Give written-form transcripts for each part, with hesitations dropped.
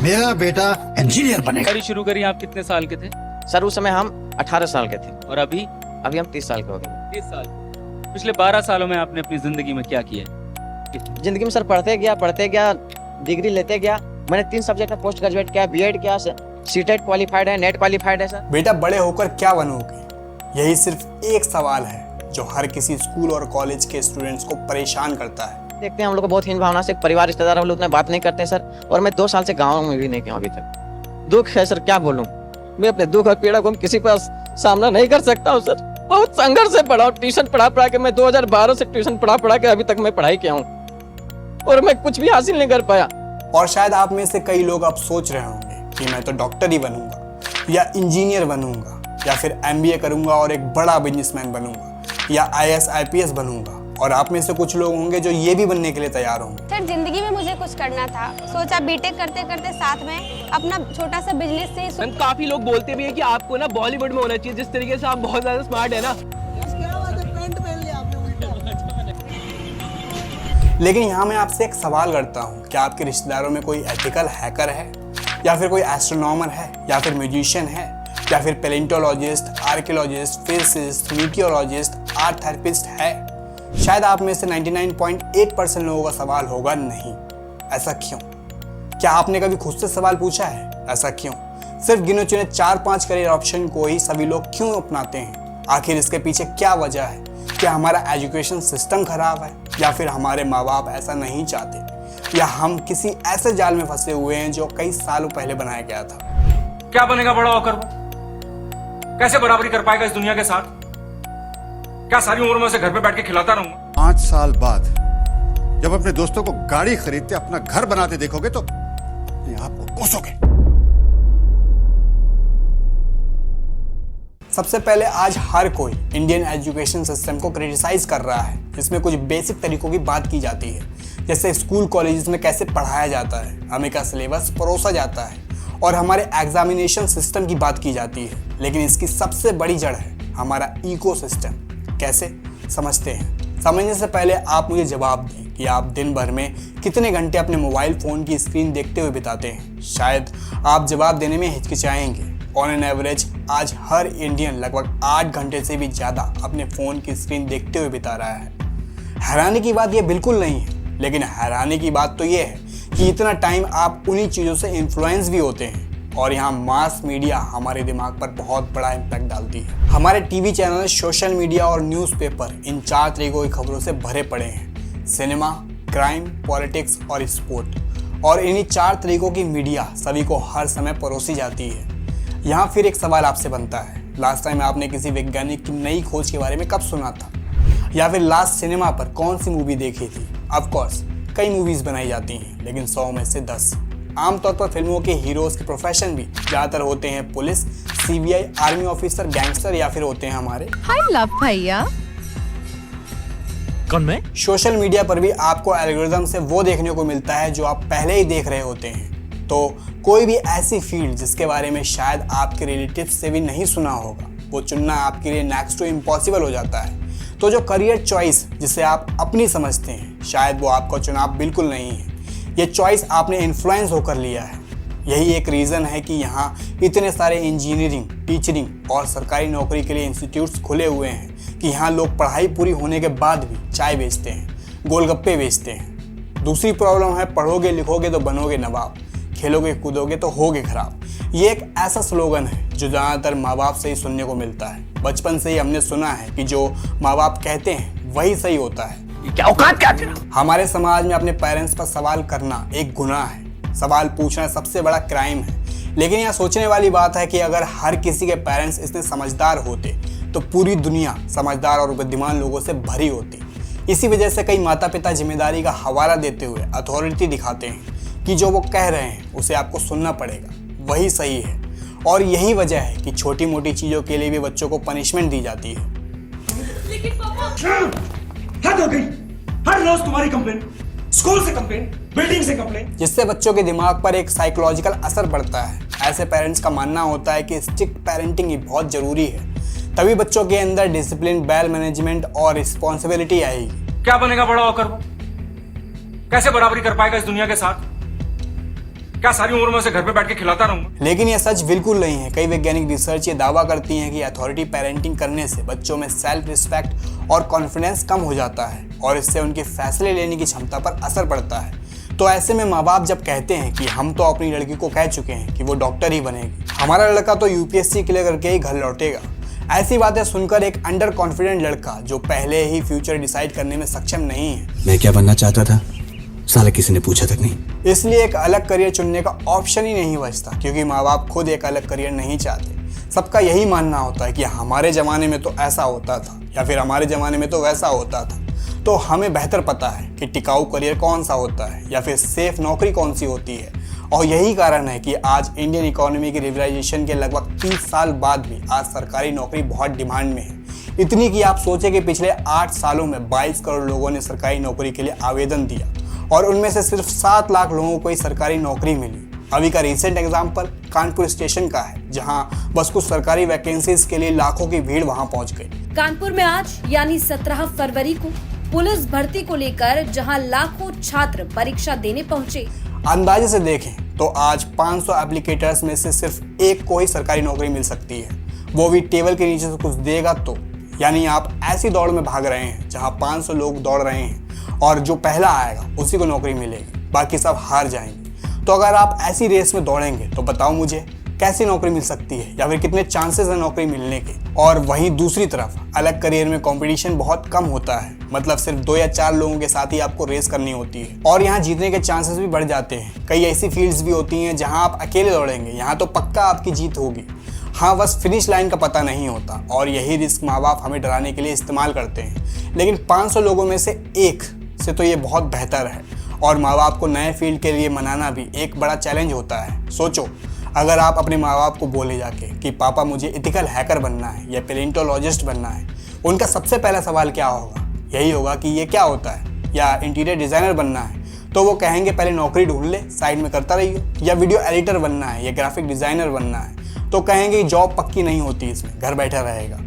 मेरा बेटा इंजीनियर बनेगा। गाड़ी शुरू करी आप कितने साल के थे? सर उस समय हम 18 साल के थे। और अभी हम 30 साल के हो गए। 30 साल। पिछले 12 सालों में आपने अपनी जिंदगी में क्या किया? जिंदगी में सर पढ़ते गया, डिग्री लेते गया। मैंने 3 सब्जेक्ट में पोस्ट ग्रेजुएट किया, बीएड किया, सीटेट क्वालिफाइड है, नेट क्वालिफाइड है सर। बेटा बड़े होकर क्या बनोगे, यही सिर्फ एक सवाल है जो हर किसी स्कूल और कॉलेज के स्टूडेंट्स को परेशान करता है। देखते हैं हम लोग को बहुत हीन भावना से, परिवार रिश्तेदार हम लोग उतना बात नहीं करते सर। और मैं 2 साल से गाँव में भी नहीं गया अभी तक। दुख है सर, क्या बोलूँ। मैं अपने दुख और पीड़ा को किसी पर सामना नहीं कर सकता हूँ सर। बहुत संघर्ष से पढ़ा, ट्यूशन पढ़ा के मैं 2012 से ट्यूशन पढ़ा के अभी तक मैं पढ़ाई किया हूँ और मैं कुछ भी हासिल नहीं कर पाया। और शायद आप में से कई लोग अब सोच रहे होंगे कि मैं तो डॉक्टर ही बनूंगा या इंजीनियर बनूंगा या फिर एमबीए करूंगा और एक बड़ा बिजनेसमैन बनूंगा या आईएएस आईपीएस बनूंगा। और आप में से कुछ लोग होंगे जो ये भी बनने के लिए तैयार होंगे। सर जिंदगी में मुझे कुछ करना था, सोचा बीटेक करते करते साथ में अपना छोटा सा बिजनेस से ही। काफी लोग बोलते भी है कि आपको ना बॉलीवुड में होना चाहिए, जिस तरीके से आप बहुत ज्यादा स्मार्ट है ना। लेकिन यहाँ मैं आपसे एक सवाल करता हूँ, क्या आपके रिश्तेदारों में कोई एथिकल हैकर है या फिर कोई एस्ट्रोनॉमर है या फिर म्यूजिशियन है या फिर palaeontologist, archaeologist, physicist, मीटियोलॉजिस्ट, art therapist है? शायद आप में से 99.8% लोगों का सवाल होगा नहीं। ऐसा क्यों? क्या आपने कभी खुद से सवाल पूछा है ऐसा क्यों? सिर्फ गिने चुने 4-5 करियर ऑप्शन को ही सभी लोग क्यों अपनाते हैं? आखिर इसके पीछे क्या वजह है? क्या हमारा एजुकेशन सिस्टम खराब है या फिर हमारे माँ बाप ऐसा नहीं चाहते या हम किसी ऐसे जाल में फंसे हुए हैं जो कई सालों पहले बनाया गया था? क्या बनेगा बड़ा होकर वो? कैसे बराबरी कर पाएगा इस दुनिया के साथ? क्या सारी उम्र में उसे घर पे बैठ के खिलाता रहूंगा? 5 साल बाद जब अपने दोस्तों को गाड़ी खरीदते, अपना घर बनाते देखोगे तो अपने आप को कोसोगे। सबसे पहले आज हर कोई इंडियन एजुकेशन सिस्टम को क्रिटिसाइज कर रहा है, जिसमें कुछ बेसिक तरीकों की बात की जाती है, जैसे स्कूल कॉलेजेस में कैसे पढ़ाया जाता है, हमें क्या सिलेबस परोसा जाता है और हमारे एग्जामिनेशन सिस्टम की बात की जाती है। लेकिन इसकी सबसे बड़ी जड़ है हमारा इकोसिस्टम। कैसे समझते हैं? समझने से पहले आप मुझे जवाब दें कि आप दिन भर में कितने घंटे अपने मोबाइल फ़ोन की स्क्रीन देखते हुए बिताते हैं। शायद आप जवाब देने में हिचकिचाएंगे। ऑन एन एवरेज आज हर इंडियन लगभग 8 घंटे से भी ज़्यादा अपने फ़ोन की स्क्रीन देखते हुए बिता रहा है। हैरानी की बात यह बिल्कुल नहीं है, लेकिन हैरानी की बात तो यह है कि इतना टाइम आप उन्हीं चीज़ों से इन्फ्लुएंस भी होते हैं। और यहाँ मास मीडिया हमारे दिमाग पर बहुत बड़ा इम्पैक्ट डालती है। हमारे टीवी चैनल, सोशल मीडिया और न्यूज़पेपर इन 4 तरीकों की खबरों से भरे पड़े हैं: सिनेमा, क्राइम, पॉलिटिक्स और स्पोर्ट। और इन्हीं 4 तरीकों की मीडिया सभी को हर समय परोसी जाती है। यहाँ फिर एक सवाल आपसे बनता है, लास्ट टाइम आपने किसी वैज्ञानिक की नई खोज के बारे में कब सुना था? या फिर लास्ट सिनेमा पर कौन सी मूवी देखी थी? ऑफकोर्स कई मूवीज़ बनाई जाती हैं, लेकिन 100 में से 10। आमतौर पर फिल्मों के हीरोज के प्रोफेशन भी ज़्यादातर होते हैं police, CBI, army officer, gangster या फिर होते हैं हमारे हाय लव भैया। कौन मैं? सोशल मीडिया पर भी आपको एल्गोरिथम से वो देखने को मिलता है जो आप पहले ही देख रहे होते हैं। तो कोई भी ऐसी फील्ड जिसके बारे में शायद आपके रिलेटिव्स से भी नहीं सुना होगा, वो चुनना आपके लिए नेक्स्ट टू इम्पॉसिबल हो जाता है। तो जो करियर चॉइस जिसे आप अपनी समझते हैं, शायद वो आपका चुनाव बिल्कुल नहीं है। ये चॉइस आपने इन्फ्लुएंस होकर लिया है। यही एक रीज़न है कि यहाँ इतने सारे इंजीनियरिंग, टीचरिंग और सरकारी नौकरी के लिए इंस्टीट्यूट्स खुले हुए हैं कि यहाँ लोग पढ़ाई पूरी होने के बाद भी चाय बेचते हैं, गोलगप्पे बेचते हैं। दूसरी प्रॉब्लम है, पढ़ोगे लिखोगे तो बनोगे नवाब, खेलोगे कूदोगे तो होगे खराब। ये एक ऐसा स्लोगन है जो ज़्यादातर माँ बाप से ही सुनने को मिलता है। बचपन से ही हमने सुना है कि जो माँ बाप कहते हैं वही सही होता है। क्या औकात क्या तेरा? हमारे समाज में अपने पेरेंट्स पर सवाल करना एक गुनाह है। सवाल पूछना सबसे बड़ा क्राइम है। लेकिन यह सोचने वाली बात है कि अगर हर किसी के पेरेंट्स इतने समझदार होते तो पूरी दुनिया समझदार और बुद्धिमान लोगों से भरी होती। इसी वजह से कई माता पिता जिम्मेदारी का हवाला देते हुए अथॉरिटी दिखाते हैं कि जो वो कह रहे हैं उसे आपको सुनना पड़ेगा, वही सही है। और यही वजह है कि छोटी मोटी चीज़ों के लिए भी बच्चों को पनिशमेंट दी जाती है। लेकिन पापा हद हो गई। हर रोज तुम्हारी कंप्लेंट, स्कूल से कंप्लेंट, बिल्डिंग से कंप्लेंट, जिससे बच्चों के दिमाग पर एक साइकोलॉजिकल असर पड़ता है। ऐसे पेरेंट्स का मानना होता है कि स्ट्रिक्ट पेरेंटिंग ही बहुत जरूरी है, तभी बच्चों के अंदर डिसिप्लिन, वेल मैनेजमेंट और रिस्पॉन्सिबिलिटी आएगी। क्या बनेगा बड़ा होकर वो? कैसे बराबरी कर पाएगा इस दुनिया के साथ? क्या सारी उम्र में उसे घर पे बैठ के खिलाता रहूंगा? लेकिन यह सच बिल्कुल नहीं है। कई वैज्ञानिक रिसर्च ये दावा करती हैं कि अथॉरिटी पेरेंटिंग करने से बच्चों में सेल्फ रिस्पेक्ट और कॉन्फिडेंस कम हो जाता है और इससे उनके फैसले लेने की क्षमता पर असर पड़ता है। तो ऐसे में माँ बाप जब कहते हैं कि हम तो अपनी लड़की को कह चुके हैं कि वो डॉक्टर ही बनेगी, हमारा लड़का तो यूपीएससी क्लियर करके ही घर लौटेगा, ऐसी बातें सुनकर एक अंडर कॉन्फिडेंट लड़का जो पहले ही फ्यूचर डिसाइड करने में सक्षम नहीं है, मैं क्या बनना चाहता था साला किसी ने पूछा तक नहीं, इसलिए एक अलग करियर चुनने का ऑप्शन ही नहीं बचता, क्योंकि माँ बाप खुद एक अलग करियर नहीं चाहते। सबका यही मानना होता है कि हमारे ज़माने में तो ऐसा होता था या फिर हमारे ज़माने में तो वैसा होता था, तो हमें बेहतर पता है कि टिकाऊ करियर कौन सा होता है या फिर सेफ नौकरी कौन सी होती है। और यही कारण है कि आज इंडियन इकोनॉमी की लिबरलाइजेशन के लगभग 30 साल बाद भी आज सरकारी नौकरी बहुत डिमांड में है। इतनी कि आप सोचें कि पिछले 8 सालों में 22 करोड़ लोगों ने सरकारी नौकरी के लिए आवेदन दिया और उनमें से सिर्फ 7 लाख लोगों को ही सरकारी नौकरी मिली। अभी का रिसेंट एग्जाम्पल कानपुर स्टेशन का है, जहां बस कुछ सरकारी वैकेंसीज के लिए लाखों की भीड़ वहां पहुंच गई। कानपुर में आज यानी 17 फरवरी को पुलिस भर्ती को लेकर जहां लाखों छात्र परीक्षा देने पहुंचे, अंदाजे से देखें तो आज 500 एप्लीकेटर्स में से सिर्फ एक को ही सरकारी नौकरी मिल सकती है, वो भी टेबल के नीचे से कुछ देगा तो। यानी आप ऐसी दौड़ में भाग रहे हैं जहां 500 लोग दौड़ रहे हैं और जो पहला आएगा उसी को नौकरी मिलेगी, बाकी सब हार जाएंगे। तो अगर आप ऐसी रेस में दौड़ेंगे तो बताओ मुझे कैसी नौकरी मिल सकती है या फिर कितने चांसेस हैं नौकरी मिलने के। और वहीं दूसरी तरफ अलग करियर में कंपटीशन बहुत कम होता है, मतलब सिर्फ 2 या 4 लोगों के साथ ही आपको रेस करनी होती है और यहाँ जीतने के चांसेस भी बढ़ जाते हैं। कई ऐसी फील्ड्स भी होती हैं जहाँ आप अकेले दौड़ेंगे, यहाँ तो पक्का आपकी जीत होगी। हाँ, बस फिनिश लाइन का पता नहीं होता और यही रिस्क माँ बाप हमें डराने के लिए इस्तेमाल करते हैं। लेकिन 500 लोगों में से एक से तो ये बहुत बेहतर है और माँ बाप को नए फील्ड के लिए मनाना भी एक बड़ा चैलेंज होता है। सोचो, अगर आप अपने माँ बाप को बोले जाके कि पापा मुझे एथिकल हैकर बनना है या पेलेंटोलॉजिस्ट बनना है, उनका सबसे पहला सवाल क्या होगा? यही होगा कि ये क्या होता है, या इंटीरियर डिज़ाइनर बनना है, तो वो कहेंगे पहले नौकरी ढूंढ ले, साइड में करता रहिए। या वीडियो एडिटर बनना है या ग्राफिक डिज़ाइनर बनना है, तो कहेंगे जॉब पक्की नहीं होती इसमें, घर बैठा रहेगा।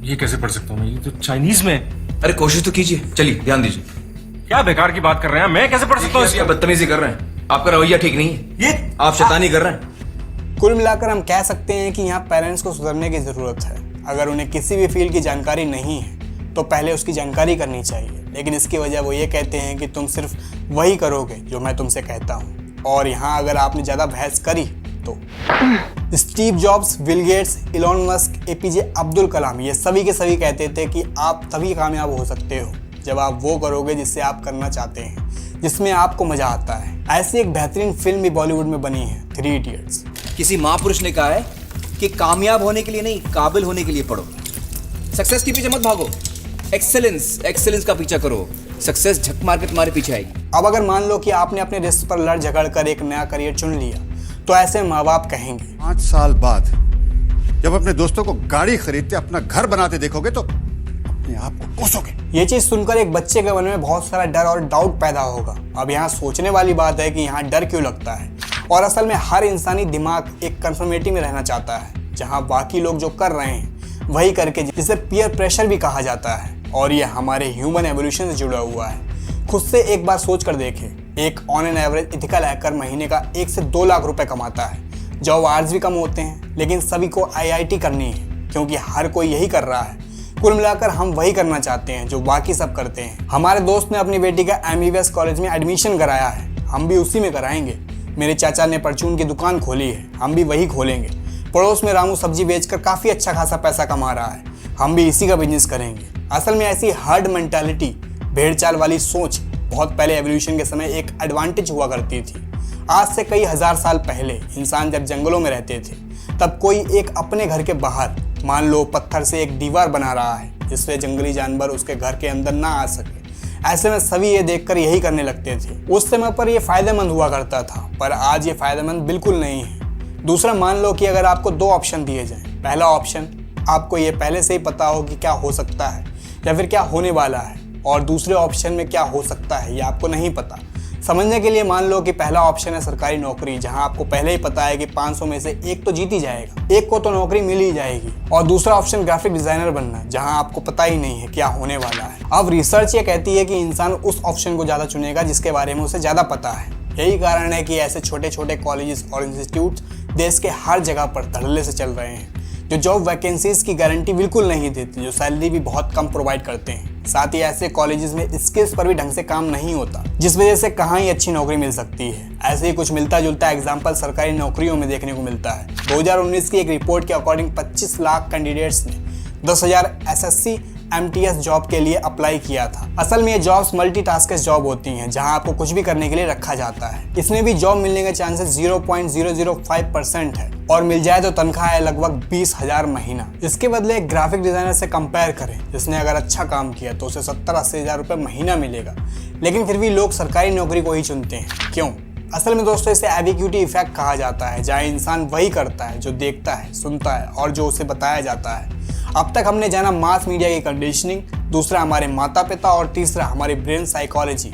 ये कैसे पढ़ सकता हूँ मैं? ये तो चाइनीज में। अरे कोशिश तो कीजिए, चलिए ध्यान दीजिए। क्या बेकार की बात कर रहे हैं? मैं कैसे पढ़ सकता हूँ? आप बदतमीजी कर रहे हैं, आपका रवैया ठीक नहीं है, ये आप शैतानी कर रहे हैं। कुल मिलाकर हम कह सकते हैं कि यहाँ पेरेंट्स को सुधरने की ज़रूरत है। अगर उन्हें किसी भी फील्ड की जानकारी नहीं है तो पहले उसकी जानकारी करनी चाहिए, लेकिन इसकी वजह वो ये कहते हैं कि तुम सिर्फ वही करोगे जो मैं तुमसे कहता हूँ। और यहाँ अगर आपने ज़्यादा बहस करी तो Steve Jobs, Bill Gates, Elon Musk, APJ Abdul Kalam, ये सभी के सभी कहते थे कि आप तभी कामयाब हो सकते हो जब आप वो करोगे जिससे आप करना चाहते हैं, जिसमें आपको मज़ा आता है। ऐसी एक बेहतरीन फिल्म भी बॉलीवुड में बनी है, 3 इडियट्स। किसी महापुरुष ने कहा है कि कामयाब होने के लिए नहीं, काबिल होने के लिए पढ़ो। सक्सेस के पीछे मत भागो, एक्सेलेंस का पीछा करो। सक्सेस झक मार के तुम्हारे पीछे आएगी। अब अगर मान लो कि आपने अपने रिस्क पर लड़ झगड़ कर एक नया करियर चुन लिया, तो ऐसे माँ बाप कहेंगे 5 साल बाद जब अपने दोस्तों को गाड़ी खरीदते अपना घर बनाते देखोगे तो अपने आप को कोसोगे। ये चीज सुनकर एक बच्चे के मन में बहुत सारा डर और डाउट पैदा होगा। अब यहाँ सोचने वाली बात है कि यहाँ डर क्यों लगता है, और असल में हर इंसानी दिमाग एक कंफर्मेटिव में रहना चाहता है, जहाँ बाकी लोग जो कर रहे हैं वही करके, जिसे पीयर प्रेशर भी कहा जाता है। और ये हमारे ह्यूमन एवोल्यूशन से जुड़ा हुआ है। खुद से एक बार सोच कर देखें, एक on an average ethical hacker महीने का 1 से 2 लाख रुपए कमाता है। जॉब आवर्स भी कम होते हैं, लेकिन सभी को IIT करनी है क्योंकि हर कोई यही कर रहा है। कुल मिलाकर हम वही करना चाहते हैं जो बाकी सब करते हैं। हमारे दोस्त ने अपनी बेटी का MBBS कॉलेज में एडमिशन कराया है, हम भी उसी में कराएंगे। मेरे चाचा ने परचून की दुकान खोली है, हम भी वही खोलेंगे। पड़ोस में रामू सब्जी बेचकर काफ़ी अच्छा खासा पैसा कमा रहा है, हम भी इसी का बिजनेस करेंगे। असल में ऐसी हर्ड मेंटालिटी, भेड़ चाल वाली सोच बहुत पहले एवोल्यूशन के समय एक एडवांटेज हुआ करती थी। आज से कई हज़ार साल पहले इंसान जब जंगलों में रहते थे, तब कोई एक अपने घर के बाहर मान लो पत्थर से एक दीवार बना रहा है जिससे जंगली जानवर उसके घर के अंदर ना आ सके। ऐसे में सभी ये देखकर यही करने लगते थे। उस समय पर यह फायदेमंद हुआ करता था, पर आज ये फायदेमंद बिल्कुल नहीं है। दूसरा, मान लो कि अगर आपको 2 ऑप्शन दिए जाएं। पहला ऑप्शन, आपको ये पहले से ही पता हो कि क्या हो सकता है या फिर क्या होने वाला है, और दूसरे ऑप्शन में क्या हो सकता है ये आपको नहीं पता। समझने के लिए मान लो कि पहला ऑप्शन है सरकारी नौकरी, जहां आपको पहले ही पता है कि 500 में से एक तो जीत ही जाएगा, एक को तो नौकरी मिल ही जाएगी। और दूसरा ऑप्शन ग्राफिक डिजाइनर बनना, जहां आपको पता ही नहीं है क्या होने वाला है। अब रिसर्च ये कहती है कि इंसान उस ऑप्शन को ज़्यादा चुनेगा जिसके बारे में उसे ज़्यादा पता है। यही कारण है कि ऐसे छोटे छोटे कॉलेजेस और इंस्टीट्यूट देश के हर जगह पर धड़ल्ले से चल रहे हैं, जो जॉब वैकेंसीज की गारंटी बिल्कुल नहीं देते, जो सैलरी भी बहुत कम प्रोवाइड करते हैं। साथ ही ऐसे कॉलेजेस में स्किल्स पर भी ढंग से काम नहीं होता, जिस वजह से कहाँ ही अच्छी नौकरी मिल सकती है। ऐसे ही कुछ मिलता जुलता एग्जाम्पल सरकारी नौकरियों में देखने को मिलता है। 2019 की एक रिपोर्ट के अकॉर्डिंग 25 लाख कैंडिडेट्स ने 10,000 SSC MTS जॉब के लिए अप्लाई किया था। असल में ये जॉब्स मल्टीटास्कर जॉब होती हैं, जहां आपको कुछ भी करने के लिए रखा जाता है। इसमें भी जॉब मिलने के चांसेस 0.005% है और मिल जाए तो तनख्वाह है लगभग 20,000 महीना। इसके बदले एक ग्राफिक डिजाइनर से कंपेयर करें, जिसने अगर अच्छा काम किया तो उसे 70-80 हज़ार रुपये महीना मिलेगा, लेकिन फिर भी लोग सरकारी नौकरी को ही चुनते हैं। क्यों? असल में दोस्तों इसे एविक्यूटी इफेक्ट कहा जाता है, जहाँ इंसान वही करता है जो देखता है, सुनता है और जो उसे बताया जाता है। अब तक हमने जाना मास मीडिया की कंडीशनिंग, दूसरा हमारे माता पिता और तीसरा हमारी ब्रेन साइकोलॉजी।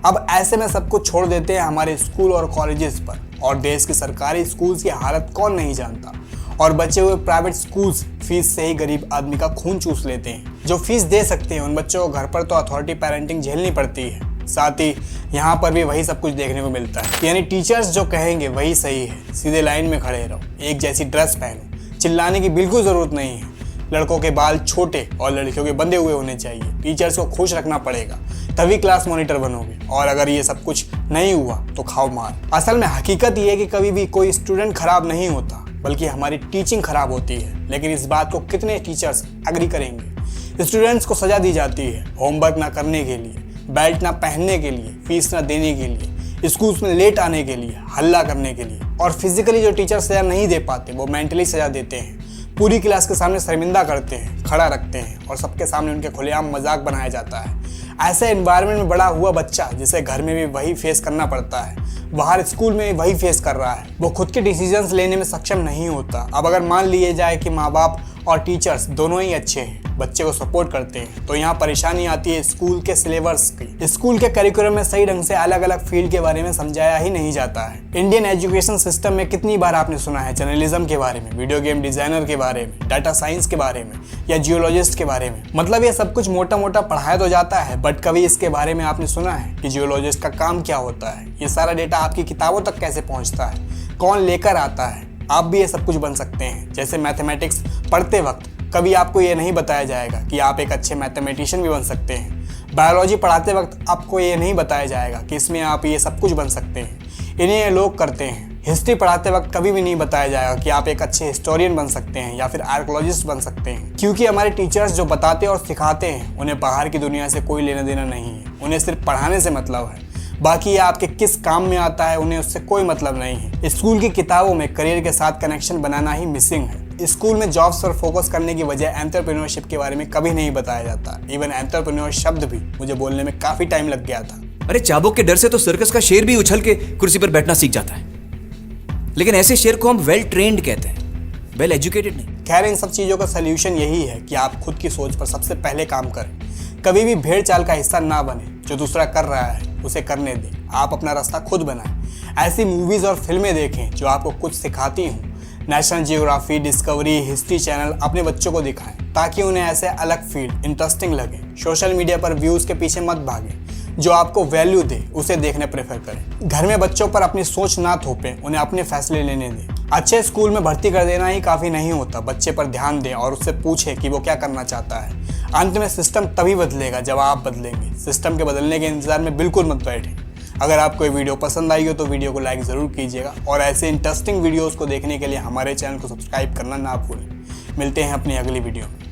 अब ऐसे में सब कुछ छोड़ देते हैं हमारे स्कूल और कॉलेजेस पर, और देश के सरकारी स्कूल्स की हालत कौन नहीं जानता। और बचे हुए प्राइवेट स्कूल्स फीस से ही गरीब आदमी का खून चूस लेते हैं। जो फीस दे सकते हैं उन बच्चों को घर पर तो अथॉरिटी पेरेंटिंग झेलनी पड़ती है। साथ ही यहाँ पर भी वही सब कुछ देखने को मिलता है, यानी टीचर्स जो कहेंगे वही सही है। सीधे लाइन में खड़े रहो, एक जैसी ड्रेस पहनो, चिल्लाने की बिल्कुल ज़रूरत नहीं है। लड़कों के बाल छोटे और लड़कियों के बंधे हुए होने चाहिए। टीचर्स को खुश रखना पड़ेगा, तभी क्लास मॉनिटर बनोगे। और अगर ये सब कुछ नहीं हुआ तो खाओ मार। असल में हकीकत ये है कि कभी भी कोई स्टूडेंट खराब नहीं होता, बल्कि हमारी टीचिंग खराब होती है। लेकिन इस बात को कितने टीचर्स एग्री करेंगे? स्टूडेंट्स को सजा दी जाती है होमवर्क ना करने के लिए, बेल्ट ना पहनने के लिए, फीस ना देने के लिए, स्कूल्स में लेट आने के लिए, हल्ला करने के लिए। और फिजिकली जो टीचर सजा नहीं दे पाते वो मेंटली सजा देते हैं। पूरी क्लास के सामने शर्मिंदा करते हैं, खड़ा रखते हैं और सबके सामने उनके खुलेआम मजाक बनाया जाता है। ऐसे एनवायरनमेंट में बड़ा हुआ बच्चा, जिसे घर में भी वही फेस करना पड़ता है, बाहर स्कूल में भी वही फेस कर रहा है, वो खुद के डिसीजंस लेने में सक्षम नहीं होता। अब अगर मान लिए जाए कि माँ बाप और टीचर्स दोनों ही अच्छे हैं, बच्चे को सपोर्ट करते हैं, तो यहाँ परेशानी आती है स्कूल के सिलेबस की। स्कूल के करिकुलम में सही ढंग से अलग अलग फील्ड के बारे में समझाया ही नहीं जाता है। इंडियन एजुकेशन सिस्टम में कितनी बार आपने सुना है जर्नलिज्म के बारे में, वीडियो गेम डिजाइनर के बारे में, डाटा साइंस के बारे में या जियोलॉजिस्ट के बारे में। मतलब ये सब कुछ मोटा मोटा पढ़ाया तो जाता है, बट कभी इसके बारे में आपने सुना है कि जियोलॉजिस्ट का काम क्या होता है? ये सारा डेटा आपकी किताबों तक कैसे पहुँचता है, कौन लेकर आता है? आप भी ये सब कुछ बन सकते हैं। जैसे मैथमेटिक्स पढ़ते वक्त कभी आपको ये नहीं बताया जाएगा कि आप एक अच्छे मैथमेटिशियन भी बन सकते हैं। बायोलॉजी पढ़ाते वक्त आपको ये नहीं बताया जाएगा कि इसमें आप ये सब कुछ बन सकते हैं। इन्हें ये लोग करते हैं। हिस्ट्री पढ़ाते वक्त कभी भी नहीं बताया जाएगा कि आप एक अच्छे हिस्टोरियन बन सकते हैं या फिर आर्कोलॉजिस्ट बन सकते हैं, क्योंकि हमारे टीचर्स जो बताते और सिखाते हैं उन्हें बाहर की दुनिया से कोई लेना देना नहीं है। उन्हें सिर्फ पढ़ाने से मतलब है, बाकी ये आपके किस काम में आता है उन्हें उससे कोई मतलब नहीं है। स्कूल की किताबों में करियर के साथ कनेक्शन बनाना ही मिसिंग है। स्कूल में जॉब्स पर फोकस करने की वजह एंटरप्रेन्योरशिप के बारे में कभी नहीं बताया जाता। इवन एंटरप्रेन्योर शब्द भी मुझे बोलने में काफी टाइम लग गया था। अरे चाबुक के डर से तो सर्कस का शेर भी उछल के कुर्सी पर बैठना सीख जाता है, लेकिन ऐसे शेर को हम वेल ट्रेंड कहते हैं, वेल एजुकेटेड नहीं। खैर, इन सब चीज़ों का सल्यूशन यही है कि आप खुद की सोच पर सबसे पहले काम करें। कभी भी भेड़ चाल का हिस्सा ना बने। जो दूसरा कर रहा है उसे करने दें, आप अपना रास्ता खुद बनाएं। ऐसी मूवीज़ और फिल्में देखें जो आपको कुछ सिखाती हों। National geography, discovery, history channel अपने बच्चों को दिखाएं, ताकि उन्हें ऐसे अलग फील्ड इंटरेस्टिंग लगे। सोशल मीडिया पर व्यूज़ के पीछे मत भागें, जो आपको वैल्यू दे उसे देखने प्रेफर करें। घर में बच्चों पर अपनी सोच ना थोपें, उन्हें अपने फैसले लेने दें। अच्छे स्कूल में भर्ती कर देना ही काफ़ी नहीं होता, बच्चे पर ध्यान दें और उससे पूछें कि वो क्या करना चाहता है। अंत में सिस्टम तभी बदलेगा जब आप बदलेंगे। सिस्टम के बदलने के इंतजार में बिल्कुल मत बैठें। अगर आपको ये वीडियो पसंद आई हो तो वीडियो को लाइक ज़रूर कीजिएगा और ऐसे इंटरेस्टिंग वीडियोज़ को देखने के लिए हमारे चैनल को सब्सक्राइब करना ना भूलें। मिलते हैं अपनी अगली वीडियो में।